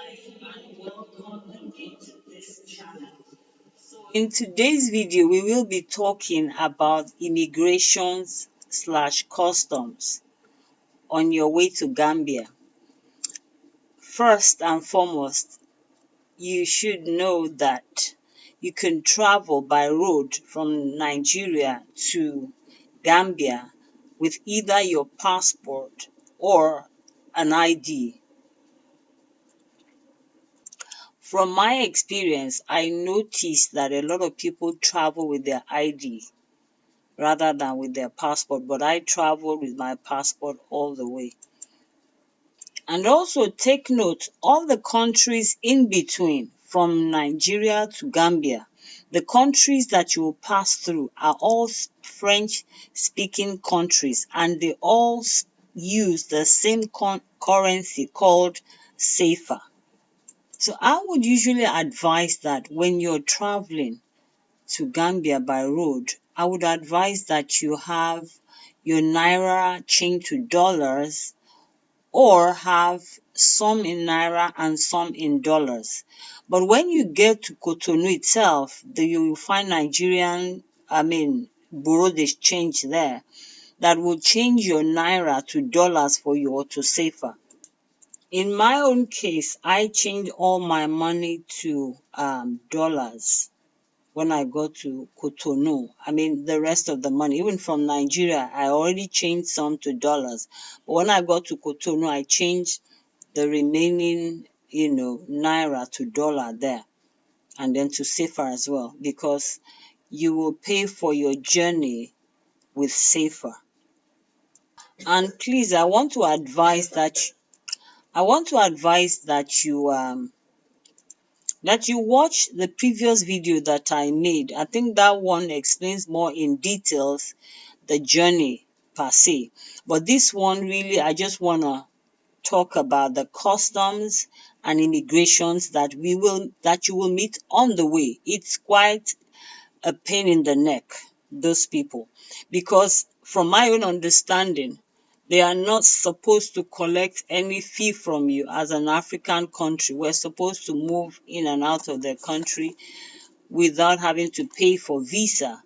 and welcome again to this channel. In today's video, we will be talking about immigrations slash customs on your way to Gambia. First and foremost, you should know that you can travel by road from Nigeria to Gambia with either your passport or an ID. From my experience, I noticed that a lot of people travel with their ID rather than with their passport, but I traveled with my passport all the way. And also take note, all the countries in between, from Nigeria to Gambia, the countries that you will pass through are all French-speaking countries, and they all use the same currency called CFA. So I would usually advise that when you're traveling to Gambia by road, I would advise that you have your naira changed to dollars or have some in naira and some in dollars. But when you get to Cotonou itself, you will find bureau de change there that will change your naira to dollars for you or to safer. In my own case, I changed all my money to dollars when I got to Cotonou. The rest of the money, even from Nigeria, I already changed some to dollars. But when I got to Cotonou, I changed the remaining, naira to dollar there, and then to safer as well, because you will pay for your journey with safer. And please, I want to advise that you watch the previous video that I made. I think that one explains more in details the journey per se. But this one really, I just want to talk about the customs and immigrations that you will meet on the way. It's quite a pain in the neck, those people, because from my own understanding, they are not supposed to collect any fee from you. As an African country, we're supposed to move in and out of the country without having to pay for visa.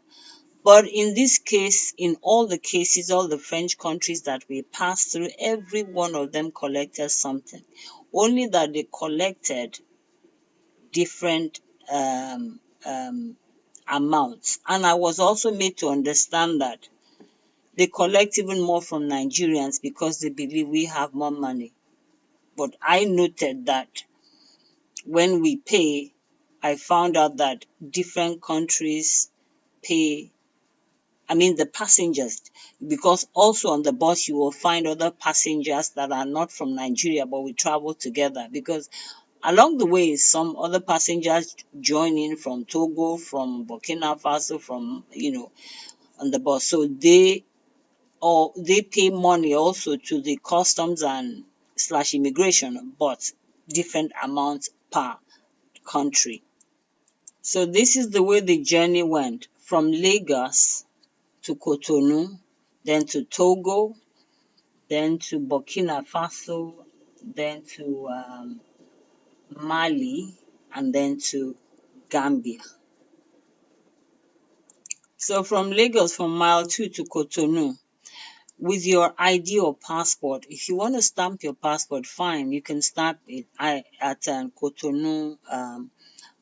But in this case, in all the cases, all the French countries that we passed through, every one of them collected something. Only that they collected different amounts. And I was also made to understand that they collect even more from Nigerians because they believe we have more money. But I noted that when we pay, I found out that different countries pay, the passengers, because also on the bus you will find other passengers that are not from Nigeria, but we travel together, because along the way some other passengers join in from Togo, from Burkina Faso, from, on the bus. So they pay money also to the customs and slash immigration, but different amounts per country. So this is the way the journey went from Lagos to Cotonou, then to Togo, then to Burkina Faso, then to Mali, and then to Gambia. So from Lagos, from mile 2 to Cotonou, with your ID or passport, if you want to stamp your passport, fine, you can stamp it at Cotonou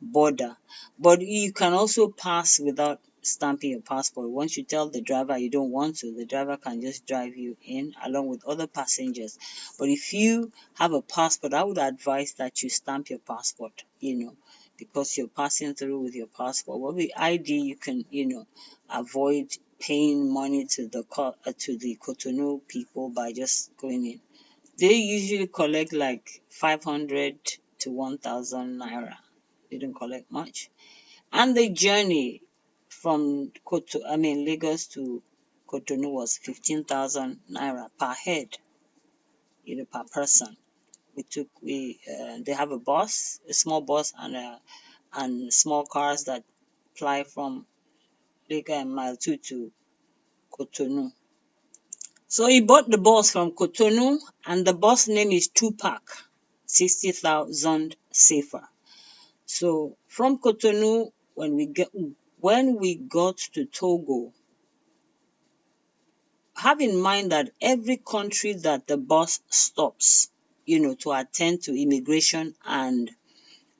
border. But you can also pass without stamping your passport. Once you tell the driver you don't want to, the driver can just drive you in along with other passengers. But if you have a passport, I would advise that you stamp your passport, because you're passing through with your passport. But with ID, you can, avoid paying money to the Cotonou people by just going in. They usually collect like 500 to 1,000 naira. They don't collect much. And the journey from Lagos to Cotonou was 15,000 naira per head, per person. They have a bus, a small bus, and small cars that fly from Lagos and Mile 2 to Cotonou. So he bought the bus from Cotonou, and the bus name is Tupac. 60,000 safer. So from Cotonou, when we got to Togo, have in mind that every country that the bus stops, to attend to immigration and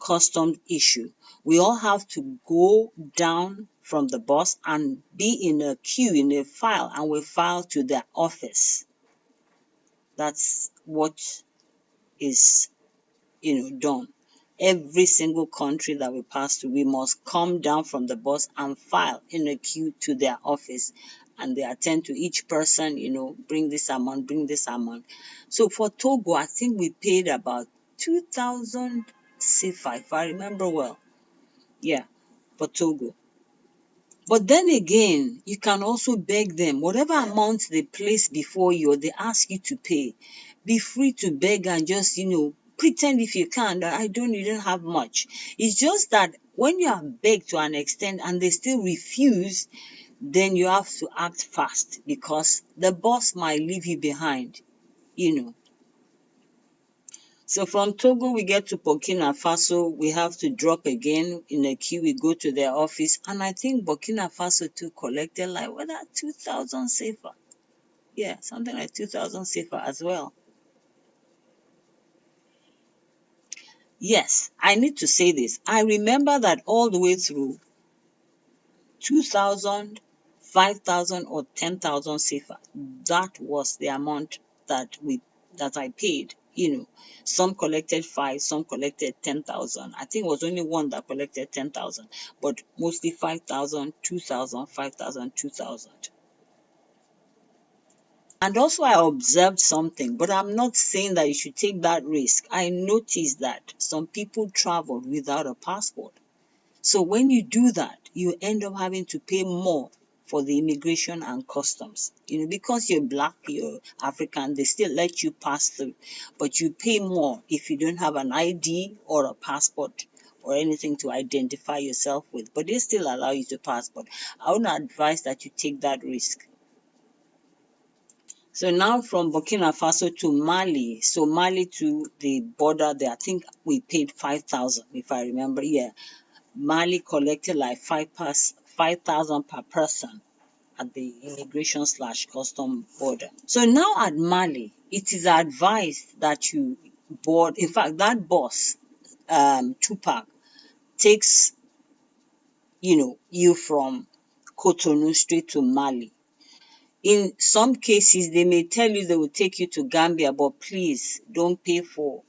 customs issue, we all have to go down from the bus and be in a queue, in a file, and we file to their office. That's what is, done. Every single country that we pass through, we must come down from the bus and file in a queue to their office. And they attend to each person, bring this amount, bring this amount. So for Togo, I think we paid about 2,000 CFA, if I remember well. Yeah, for Togo. But then again, you can also beg them, whatever amount they place before you or they ask you to pay, be free to beg and just, pretend if you can that you don't have much. It's just that when you have begged to an extent and they still refuse, then you have to act fast because the boss might leave you behind, you know. So from Togo, we get to Burkina Faso, we have to drop again in a queue, we go to their office, and I think Burkina Faso too collected like, 2,000 safer. Yeah, something like 2,000 safer as well. Yes, I need to say this. I remember that all the way through 2,000, 5,000, or 10,000 safer. That was the amount that I paid. Some collected 5, some collected 10,000. I think it was only one that collected 10,000, but mostly 5,000, 2,000, 5,000, 2,000. And also I observed something, but I'm not saying that you should take that risk. I noticed that some people traveled without a passport. So when you do that, you end up having to pay more for the immigration and customs. Because you're black, you're African, they still let you pass through. But you pay more if you don't have an ID or a passport or anything to identify yourself with. But they still allow you to pass. But I would advise that you take that risk. So now from Burkina Faso to Mali. So Mali to the border there, I think we paid 5,000 if I remember. Yeah. Mali collected like 5,000 per person at the immigration/custom border. So now at Mali, it is advised that you board. In fact, that bus, Tupac, takes you from Cotonou straight to Mali. In some cases, they may tell you they will take you to Gambia, but please don't pay for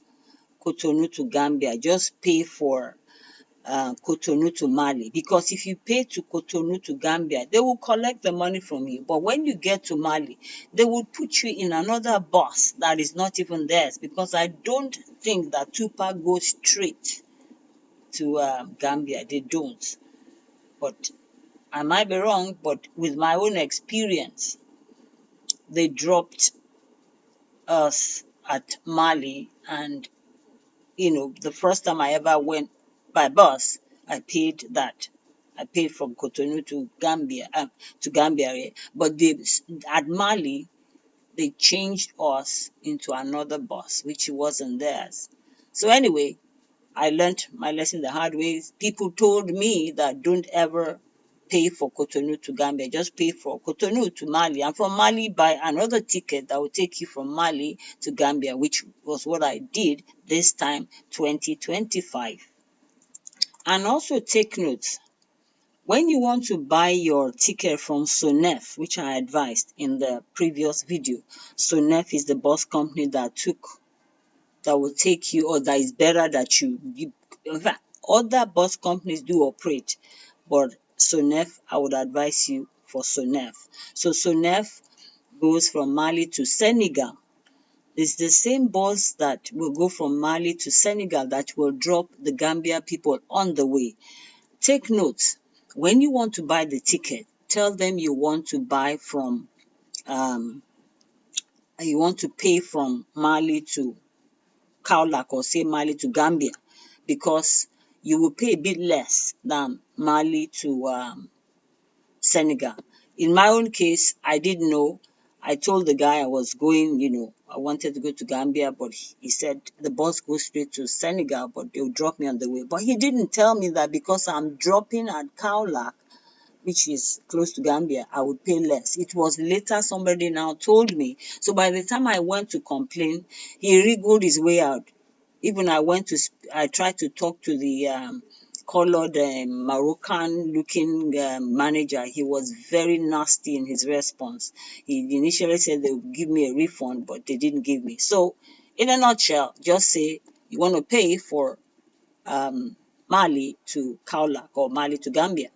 Cotonou to Gambia. Just pay for Cotonou to Mali, because if you pay to Cotonou to Gambia, they will collect the money from you. But when you get to Mali, they will put you in another bus that is not even theirs, because I don't think that Tupac goes straight to Gambia. They don't. But I might be wrong, but with my own experience, they dropped us at Mali, and the first time I ever went by bus, I paid that. I paid from Cotonou to Gambia. But at Mali, they changed us into another bus, which wasn't theirs. So anyway, I learned my lesson the hard way. People told me that don't ever pay for Cotonou to Gambia. Just pay for Cotonou to Mali. And from Mali, buy another ticket that will take you from Mali to Gambia, which was what I did this time, 2025. And also take notes. When you want to buy your ticket from Sonef, which I advised in the previous video, Sonef is the bus company that will take you, or that is better that you, in fact, other bus companies do operate, but Sonef, I would advise you for Sonef. So Sonef goes from Mali to Senegal. It's the same bus that will go from Mali to Senegal that will drop the Gambia people on the way. Take notes. When you want to buy the ticket, tell them you want to buy from, you want to pay from Mali to Kaolack, or say Mali to Gambia, because you will pay a bit less than Mali to Senegal. In my own case, I didn't know. I told the guy I was going, I wanted to go to Gambia, but he said the bus goes straight to Senegal, but they'll drop me on the way. But he didn't tell me that because I'm dropping at Kaolack, which is close to Gambia, I would pay less. It was later somebody now told me. So by the time I went to complain, he wriggled his way out. Even I tried to talk to the colored Moroccan looking manager. He was very nasty in his response. He initially said they would give me a refund, but they didn't give me. So in a nutshell, just say you want to pay for Mali to Kaolack or Mali to Gambia.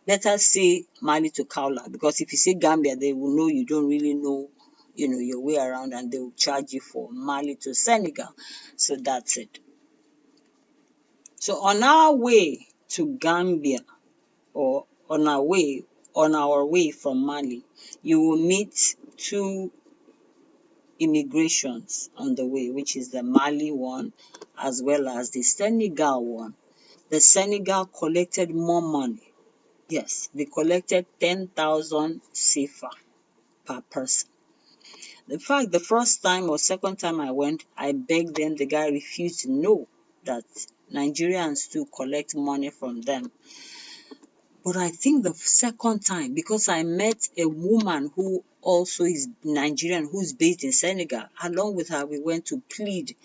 Better say Mali to Kaula, because if you say Gambia, they will know you don't really know, your way around, and they will charge you for Mali to Senegal. So that's it. So on our way to Gambia, or on our way from Mali, you will meet two immigrations on the way, which is the Mali one as well as the Senegal one. The Senegal collected more money. Yes, they collected 10,000 CFA per person. In fact, the first time or second time I went, I begged them, the guy refused to know that Nigerians too collect money from them. But I think the second time, because I met a woman who also is Nigerian, who's based in Senegal, along with her, we went to plead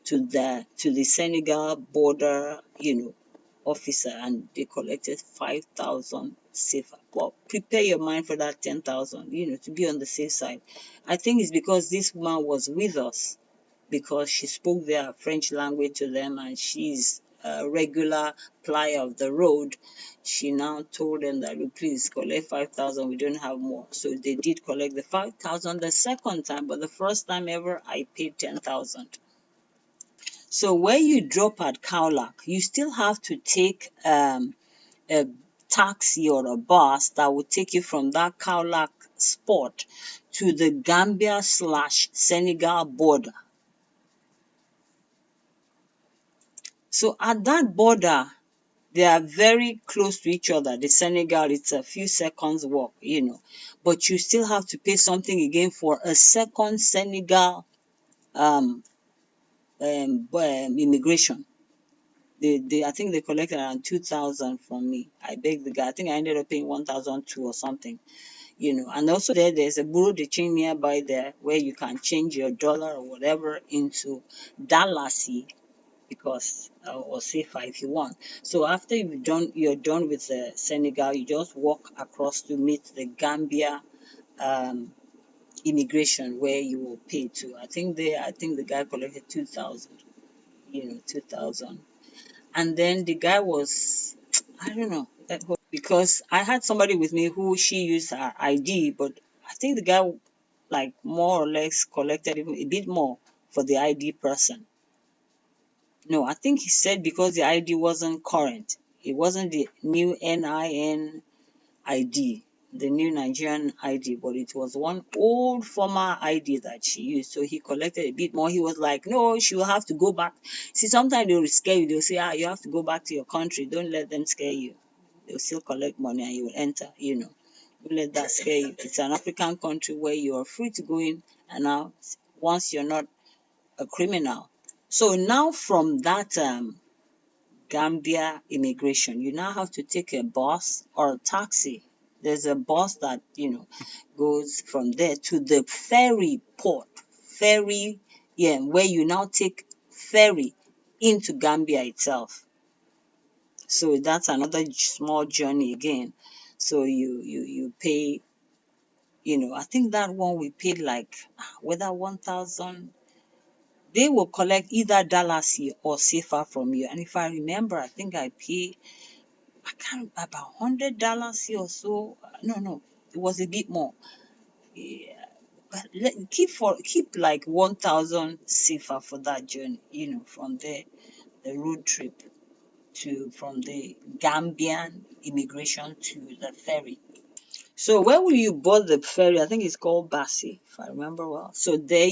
to the Senegal border, officer, and they collected 5,000 safer. Well, prepare your mind for that 10,000, to be on the safe side. I think it's because this woman was with us, because she spoke their French language to them, and she's a regular plier of the road. She now told them that, please collect 5,000, we don't have more. So they did collect the 5,000 the second time, but the first time ever, I paid 10,000. So when you drop at Kaolack, you still have to take a taxi or a bus that will take you from that Kaolack spot to the Gambia/Senegal border. So at that border, they are very close to each other. The Senegal, it's a few seconds walk, but you still have to pay something again for a second Senegal immigration. I think they collected around 2,000 from me. I begged the guy. I think I ended up paying 1,002 or something. And also there's a bureau de change nearby there where you can change your dollar or whatever into Dalasi, because or safer if you want. So after you're done with the Senegal, you just walk across to meet the Gambia immigration, where you will pay to. I think the guy collected 2,000. 2,000. And then the guy was, I don't know, because I had somebody with me who she used her ID, but I think the guy like more or less collected even a bit more for the ID person. No, I think he said because the ID wasn't current. It wasn't the new NIN ID, the new Nigerian ID, but it was one old former ID that she used. So he collected a bit more. He was like, no, she will have to go back. See, sometimes they will scare you. They'll say, you have to go back to your country. Don't let them scare you. They'll still collect money and you will enter. Don't let that scare you. It's an African country where you are free to go in and out once you're not a criminal. So now from that Gambia immigration, you now have to take a bus or a taxi. There's a bus that, goes from there to the ferry port. Ferry, yeah, where you now take ferry into Gambia itself. So that's another small journey again. So you pay, I think that one we paid like whether 1,000. They will collect either Dalasi or Safer from you. And if I remember, I think I pay, I can't, about $100 or so. No, it was a bit more. Yeah, but keep like 1,000 Safer for that journey. From there, the road trip from the Gambian immigration to the ferry. So where will you board the ferry? I think it's called Bassi, if I remember well. So there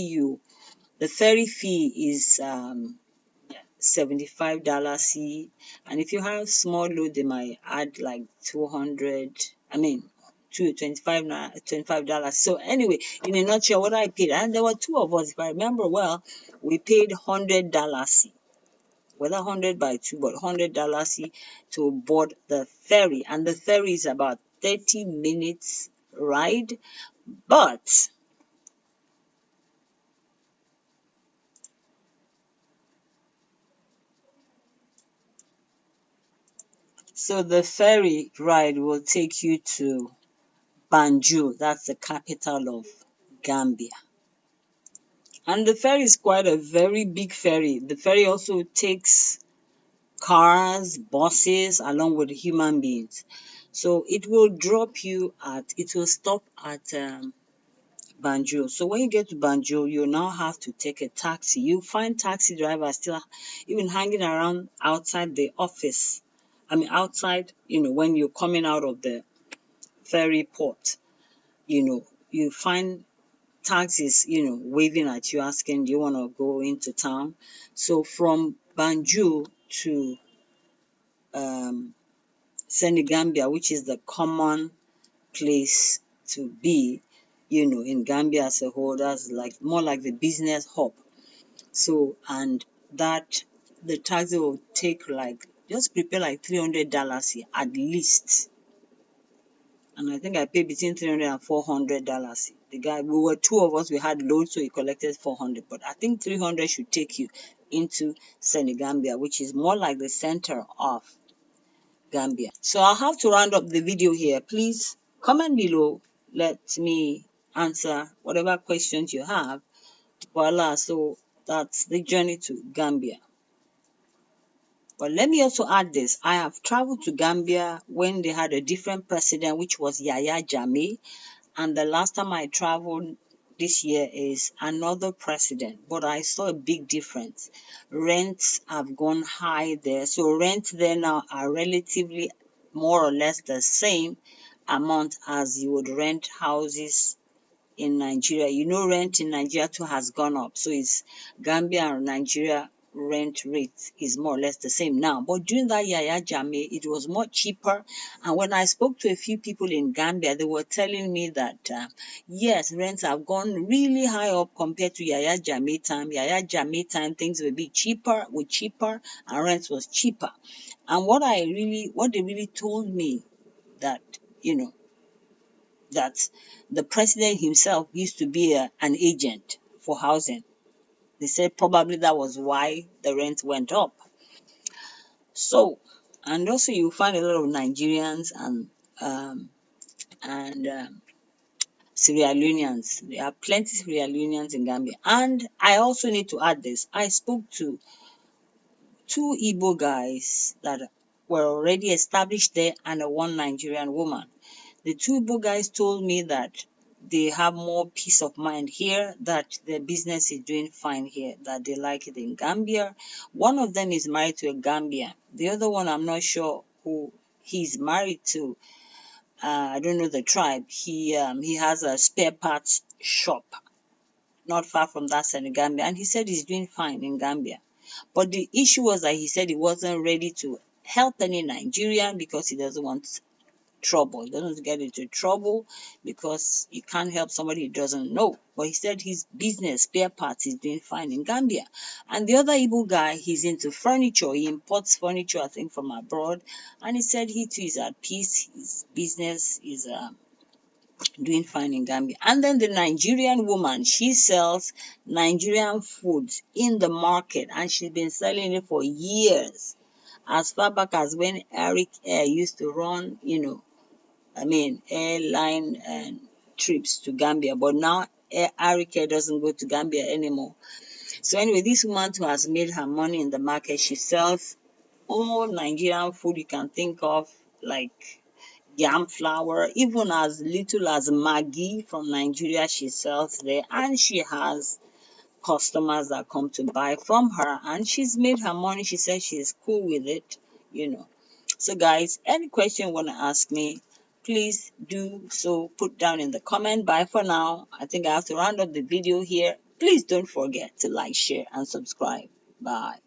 the ferry fee is $75 C, and if you have small load, they might add like 200. I mean, to $25. So anyway, in a nutshell, what I paid, and there were two of us, if I remember well, we paid $100, whether 100 by 2, but $100 to board the ferry. And the ferry is about 30 minutes ride. But so the ferry ride will take you to Banjul, that's the capital of Gambia. And the ferry is quite a very big ferry. The ferry also takes cars, buses, along with human beings. So it will it will stop at Banjul. So when you get to Banjul, you now have to take a taxi. You find taxi drivers still even hanging around outside the office. I mean, outside, when you're coming out of the ferry port, you find taxis, waving at you, asking, do you want to go into town? So from Banjul to um, Senegambia, which is the common place to be, in Gambia as a whole, that's like more like the business hub. So, and that the taxi will take like, just prepare like $300 here at least. And I think I paid between $300 and $400. The guy, we were two of us, we had loads, so he collected 400. But I think 300 should take you into Senegambia, which is more like the center of Gambia. So I'll have to round up the video here. Please comment below. Let me answer whatever questions you have. Voila, so that's the journey to Gambia. But let me also add this. I have traveled to Gambia when they had a different president, which was Yaya Jammeh. And the last time I traveled this year is another president, but I saw a big difference. Rents have gone high there. So rents there now are relatively more or less the same amount as you would rent houses in Nigeria. Rent in Nigeria too has gone up. So it's Gambia and Nigeria rent rate is more or less the same now. But during that Yaya Jammeh, it was much cheaper. And when I spoke to a few people in Gambia, they were telling me that, yes, rents have gone really high up compared to Yaya Jammeh time. Yaya Jammeh time, things would be cheaper, and rents was cheaper. And what they really told me that, that the president himself used to be an agent for housing. They said probably that was why the rent went up. So, and also you find a lot of Nigerians and Sierra Leoneans. There are plenty of Sierra Leoneans in Gambia. And I also need to add this. I spoke to two Igbo guys that were already established there and one Nigerian woman. The two Igbo guys told me that they have more peace of mind here, that their business is doing fine here, that they like it in Gambia. One of them is married to a Gambian. The other one, I'm not sure who he's married to. I don't know the tribe. He has a spare parts shop not far from that Senegambia, and he said he's doing fine in Gambia. But the issue was that he said he wasn't ready to help any Nigerian because he doesn't want trouble. He doesn't get into trouble because he can't help somebody he doesn't know. But he said his business, spare parts, is doing fine in Gambia. And the other Igbo guy, he's into furniture. He imports furniture, I think, from abroad. And he said he too is at peace. His business is doing fine in Gambia. And then the Nigerian woman, she sells Nigerian foods in the market, and she's been selling it for years. As far back as when Eric Air used to run, airline and trips to Gambia. But now Eric Air doesn't go to Gambia anymore. So anyway, this woman too has made her money in the market. She sells all Nigerian food you can think of, like yam flour, even as little as Maggi from Nigeria she sells there, and she has customers that come to buy from her, and she's made her money. She says she's cool with it. So guys, any question you want to ask me, please do so put down in the comment. Bye for now. I think I have to round up the video here. Please don't forget to like, share, and subscribe. Bye.